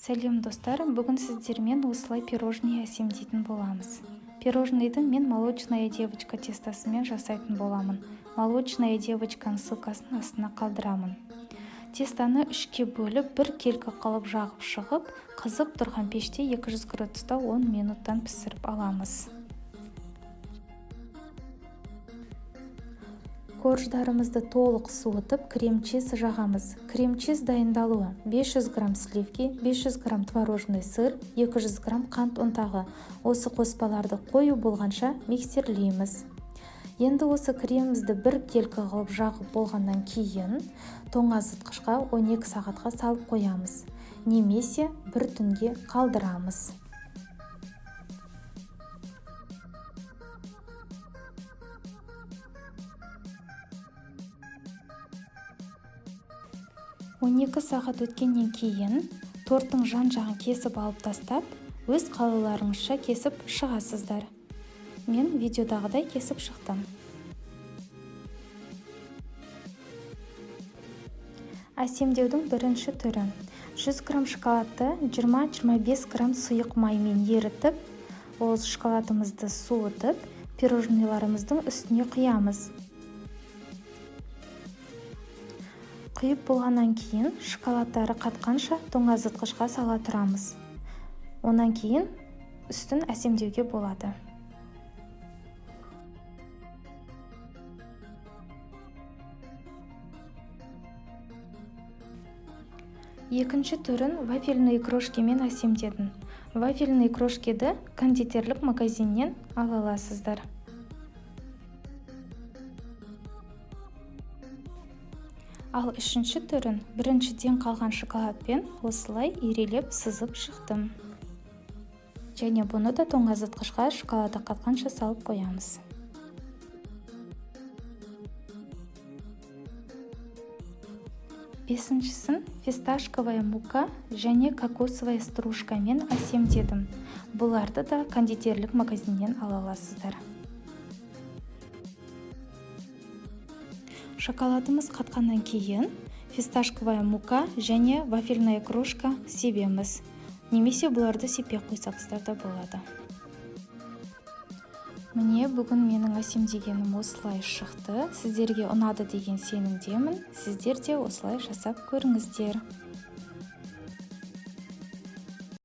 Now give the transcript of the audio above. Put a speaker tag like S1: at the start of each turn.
S1: Сәлем достар, бүгін сіздермен осылай пирожный әсемдейтін боламыз. Пирожныйды мен молочная девочка тестасымен жасайтын боламын. Молочная девочканың ссылкасын астына қалдырамын. Тестаны үшке бөліп, бір келкі қылып жағып шығып, қызып тұрған пеште 200 градуста 10 минуттан пісіріп аламыз. Корждарымызды толық суытып, крем-чиз жағамыз. Крем-чиз дайындалуы: 500 грамм сливки, 500 грамм творожный сыр, 200 грамм қант ұнтағы. Осы қоспаларды қою болғанша миксерлейміз. Енді осы кремімізді бір келкі қылып жағып болғаннан кейін тоңазытқышқа 12 сағатқа салып қоямыз. Немесе бір түнге қалдырамыз. Он 12 сағат өткеннен кейін торттың жан-жағын кесіп алып тастап, өз қалауларыңызша кесіп шығасыздар. Мен видеодағыдай кесіп шықтым. Әсемдеудің бірінші түрі: 100 грамм шоколадты 20-25 грамм сұйық маймен ерітіп, ол шоколадымызды суытып, пирожныйларымыздың үстіне құямыз. Құйып болғаннан кейін шоколадтары қатқанша тоңазытқышқа сала тұрамыз. Онан кейін үстін әсемдеуге болады. Екінші түрін вафельный крошкемен әсемдедім. Вафельный крошкеді кондитерлік магазиннен ала аласыздар. Ал үшінші түрін біріншіден қалған шоколадпен осылай ирелеп сызып шықтым. Және бұны да тоңазытқышқа шоколады қатқанша салып қоямыз. Бесіншісін фисташковая мука және кокосовая стружкамен әсемдедім. Бұларды да кондитерлік магазиннен ала аласыздар. Шоколадымыз қатқаннан кейін фисташковая мука және вафельная крошка себеміз. Немесе бұларды сепе қойсаңыздар да болады. Міне, бүгін менің әсемдегенім осылай шықты. Сіздерге ұнады деген сенімдемін. Сіздер де осылай жасап көріңіздер.